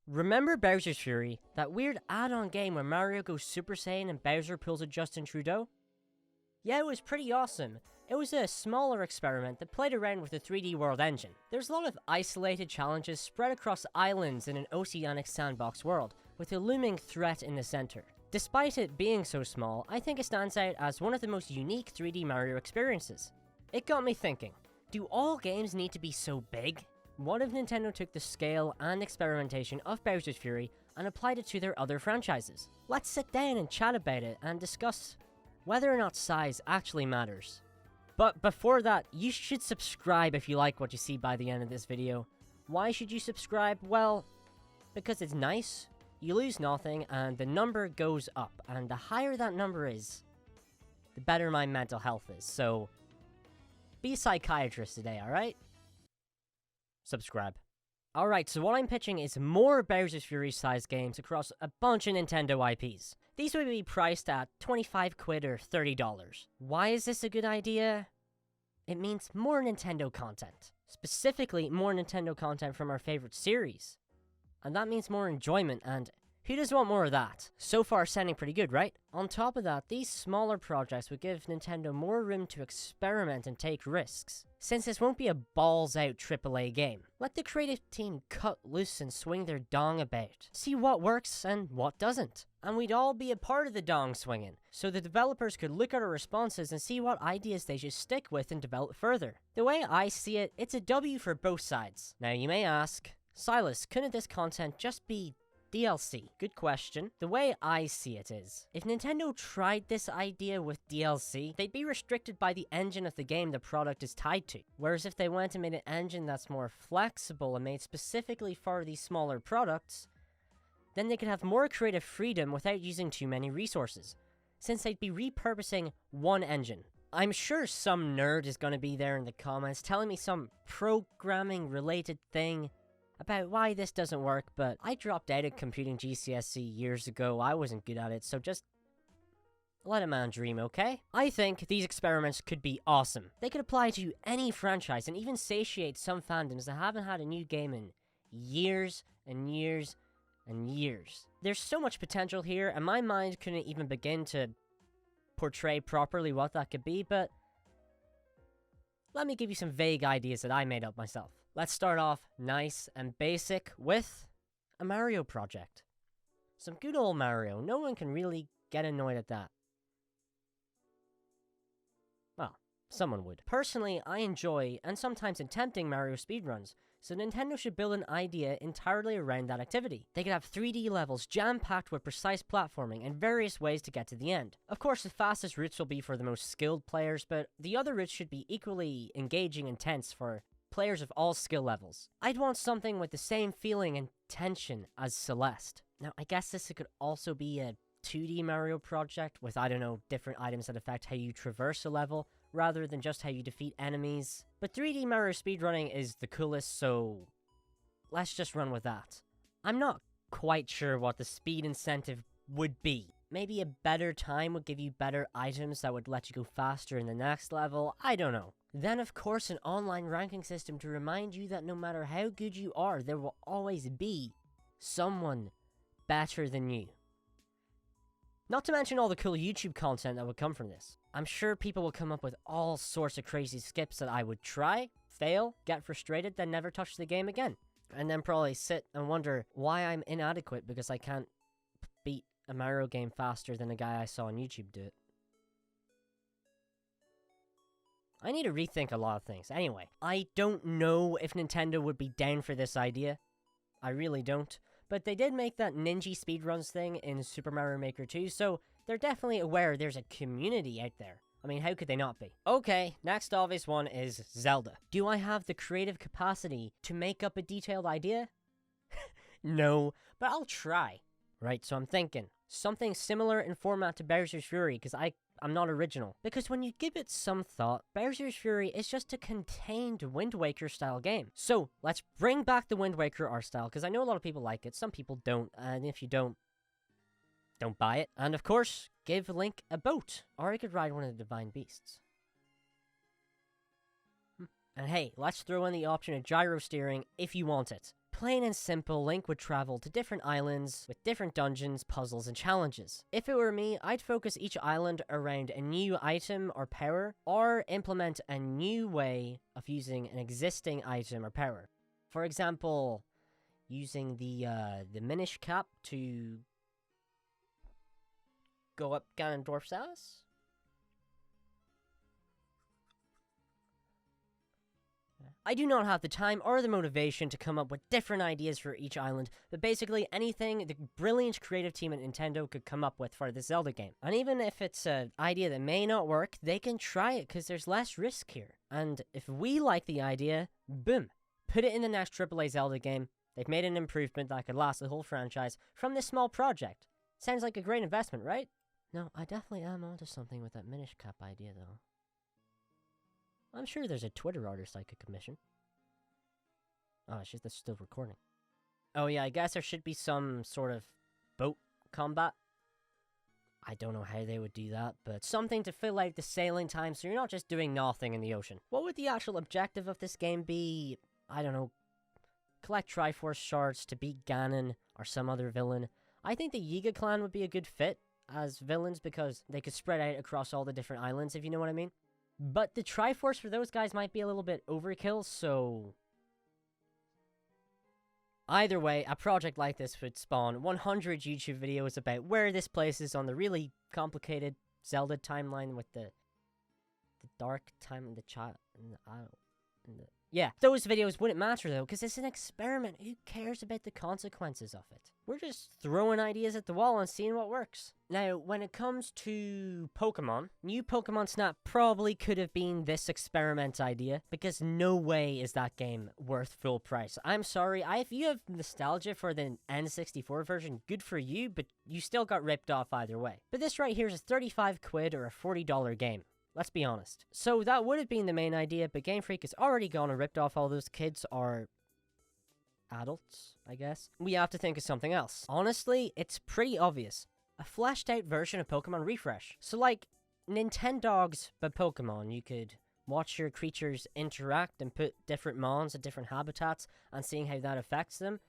Remember Bowser's Fury, that weird add-on game where Mario goes Super Saiyan and Bowser pulls a Justin Trudeau? Yeah, it was pretty awesome. It was a smaller experiment that played around with the 3D World engine. There's a lot of isolated challenges spread across islands in an oceanic sandbox world, with a looming threat in the center. Despite it being so small, I think it stands out as one of the most unique 3D Mario experiences. It got me thinking, do all games need to be so big? What if Nintendo took the scale and experimentation of Bowser's Fury and applied it to their other franchises? Let's sit down and chat about it and discuss whether or not size actually matters. But before that, you should subscribe if you like what you see by the end of this video. Why should you subscribe? Well, because it's nice, you lose nothing, and the number goes up, and the higher that number is, the better my mental health is, so be a psychiatrist today, alright? Subscribe. Alright, so what I'm pitching is more Bowser's Fury sized games across a bunch of Nintendo IPs. These would be priced at 25 quid or $30. Why is this a good idea? It means more Nintendo content. Specifically, more Nintendo content from our favorite series. And that means more enjoyment, and who doesn't want more of that? So far, sounding pretty good, right? On top of that, these smaller projects would give Nintendo more room to experiment and take risks, since this won't be a balls-out AAA game. Let the creative team cut loose and swing their dong about. See what works and what doesn't. And we'd all be a part of the dong swinging, so the developers could look at our responses and see what ideas they should stick with and develop further. The way I see it, it's a W for both sides. Now you may ask, Silas, couldn't this content just be DLC? Good question. The way I see it is, if Nintendo tried this idea with DLC, they'd be restricted by the engine of the game the product is tied to. Whereas if they went and made an engine that's more flexible and made specifically for these smaller products, then they could have more creative freedom without using too many resources, since they'd be repurposing one engine. I'm sure some nerd is going to be there in the comments telling me some programming related thing about why this doesn't work, but I dropped out of computing GCSE years ago. I wasn't good at it, so just let a man dream, okay? I think these experiments could be awesome. They could apply to any franchise and even satiate some fandoms that haven't had a new game in years and years and years. There's so much potential here, and my mind couldn't even begin to portray properly what that could be, but let me give you some vague ideas that I made up myself. Let's start off nice and basic with a Mario project. Some good old Mario. No one can really get annoyed at that. Well, someone would. Personally, I enjoy, and sometimes attempting, Mario speedruns, so Nintendo should build an idea entirely around that activity. They could have 3D levels jam-packed with precise platforming and various ways to get to the end. Of course, the fastest routes will be for the most skilled players, but the other routes should be equally engaging and tense for players of all skill levels. I'd want something with the same feeling and tension as Celeste. Now, I guess this could also be a 2D Mario project with, I don't know, different items that affect how you traverse a level, rather than just how you defeat enemies. But 3D Mario speedrunning is the coolest, so let's just run with that. I'm not quite sure what the speed incentive would be. Maybe a better time would give you better items that would let you go faster in the next level, I don't know. Then of course an online ranking system to remind you that no matter how good you are, there will always be someone better than you. Not to mention all the cool YouTube content that would come from this. I'm sure people will come up with all sorts of crazy skips that I would try, fail, get frustrated, then never touch the game again. And then probably sit and wonder why I'm inadequate because I can't beat a Mario game faster than a guy I saw on YouTube do it. I need to rethink a lot of things. Anyway, I don't know if Nintendo would be down for this idea. I really don't. But they did make that ninja speedruns thing in Super Mario Maker 2, so they're definitely aware there's a community out there. I mean, how could they not be? Okay, next obvious one is Zelda. Do I have the creative capacity to make up a detailed idea? No, but I'll try. Right, so I'm thinking something similar in format to Bowser's Fury, because I'm not original. Because when you give it some thought, Bowser's Fury is just a contained Wind Waker style game. So, let's bring back the Wind Waker art style, because I know a lot of people like it, some people don't, and if you don't buy it. And of course, give Link a boat, or he could ride one of the Divine Beasts. And hey, let's throw in the option of gyro steering if you want it. Plain and simple, Link would travel to different islands with different dungeons, puzzles, and challenges. If it were me, I'd focus each island around a new item or power, or implement a new way of using an existing item or power. For example, using the Minish Cap to go up Ganondorf's ass? I do not have the time or the motivation to come up with different ideas for each island, but basically anything the brilliant creative team at Nintendo could come up with for the Zelda game. And even if it's an idea that may not work, they can try it because there's less risk here. And if we like the idea, boom, put it in the next AAA Zelda game. They've made an improvement that could last the whole franchise from this small project. Sounds like a great investment, right? No, I definitely am onto something with that Minish Cap idea, though. I'm sure there's a Twitter artist I could commission. Oh, it's just that's still recording. Oh yeah, I guess there should be some sort of boat combat. I don't know how they would do that, but something to fill out the sailing time so you're not just doing nothing in the ocean. What would the actual objective of this game be? I don't know. Collect Triforce shards to beat Ganon or some other villain. I think the Yiga clan would be a good fit as villains because they could spread out across all the different islands, if you know what I mean. But the Triforce for those guys might be a little bit overkill, so... Either way, a project like this would spawn 100 YouTube videos about where this place is on the really complicated Zelda timeline with the dark time and the child and the yeah, those videos wouldn't matter though, because it's an experiment. Who cares about the consequences of it? We're just throwing ideas at the wall and seeing what works. Now, when it comes to Pokemon, new Pokemon Snap probably could have been this experiment idea, because no way is that game worth full price. I'm sorry, if you have nostalgia for the N64 version, good for you, but you still got ripped off either way. But this right here is 35 quid or a $40 game. Let's be honest. So that would have been the main idea, but Game Freak has already gone and ripped off all those kids or adults, I guess. We have to think of something else. Honestly, it's pretty obvious. A fleshed out version of Pokemon Refresh. So like, Nintendogs but Pokemon. You could watch your creatures interact and put different mons at different habitats and seeing how that affects them.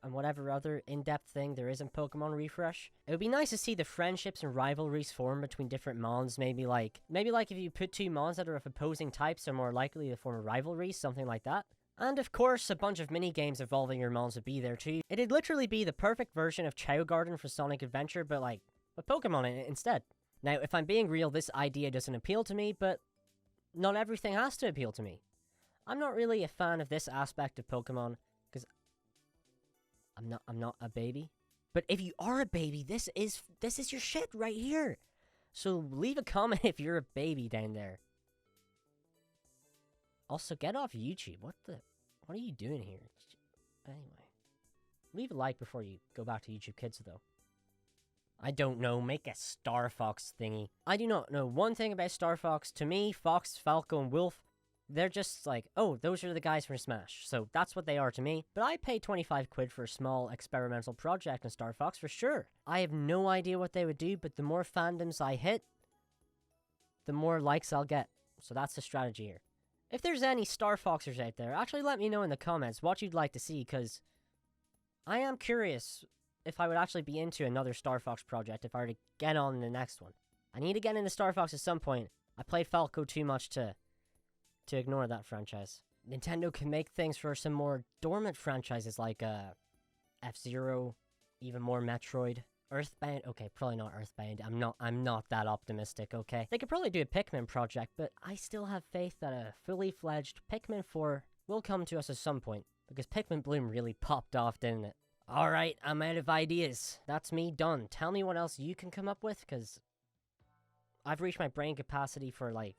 And whatever other in-depth thing there is in Pokemon Refresh. It would be nice to see the friendships and rivalries form between different mons. Maybe like if you put two mons that are of opposing types, they're more likely to form a rivalry, something like that. And of course, a bunch of mini-games involving your mons would be there too. It'd literally be the perfect version of Chow Garden for Sonic Adventure, but like, with Pokemon in it instead. Now, if I'm being real, this idea doesn't appeal to me, but not everything has to appeal to me. I'm not really a fan of this aspect of Pokemon, because I'm not a baby. But if you are a baby, this is your shit right here. So leave a comment if you're a baby down there. Also, get off YouTube. What are you doing here? Anyway. Leave a like before you go back to YouTube Kids, though. I don't know, make a Star Fox thingy. I do not know one thing about Star Fox. To me, Fox, Falco, and Wolf, they're just like, oh, those are the guys from Smash. So that's what they are to me. But I paid 25 quid for a small experimental project in Star Fox for sure. I have no idea what they would do, but the more fandoms I hit, the more likes I'll get. So that's the strategy here. If there's any Star Foxers out there, actually let me know in the comments what you'd like to see, because I am curious if I would actually be into another Star Fox project if I were to get on the next one. I need to get into Star Fox at some point. I played Falco too much to ignore that franchise. Nintendo can make things for some more dormant franchises like F-Zero, even more Metroid. Earthbound? Okay, probably not Earthbound. I'm not that optimistic, okay? They could probably do a Pikmin project, but I still have faith that a fully fledged Pikmin 4 will come to us at some point, because Pikmin Bloom really popped off, didn't it? Alright, I'm out of ideas. That's me done. Tell me what else you can come up with, because I've reached my brain capacity for, like,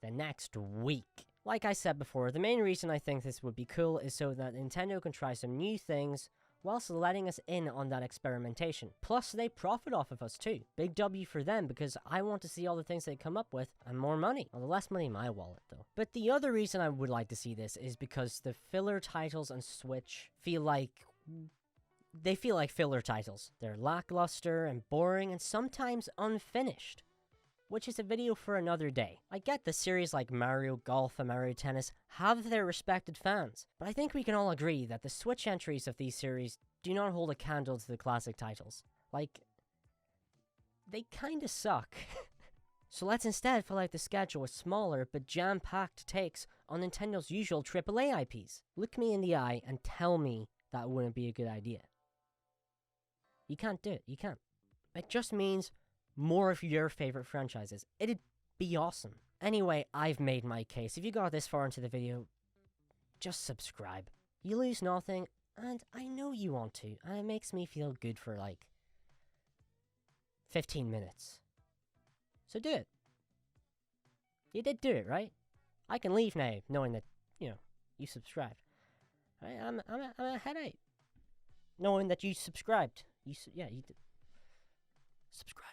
the next week. Like I said before, the main reason I think this would be cool is so that Nintendo can try some new things whilst letting us in on that experimentation. Plus, they profit off of us too. Big W for them, because I want to see all the things they come up with and more money. Well, the less money in my wallet, though. But the other reason I would like to see this is because the filler titles on Switch feel like filler titles. They're lackluster and boring and sometimes unfinished. which is a video for another day. I get the series like Mario Golf and Mario Tennis have their respected fans, but I think we can all agree that the Switch entries of these series do not hold a candle to the classic titles. Like, they kinda suck. So let's instead fill out the schedule with smaller but jam-packed takes on Nintendo's usual AAA IPs. Look me in the eye and tell me that wouldn't be a good idea. You can't do it, you can't. It just means more of your favorite franchises. It'd be awesome. Anyway, I've made my case. If you got this far into the video, just subscribe. You lose nothing, and I know you want to, and it makes me feel good for like 15 minutes. So do it. You did do it, right? I can leave now, knowing that, you subscribed. Right? I'm a headache. Knowing that you subscribed. You did. Subscribe.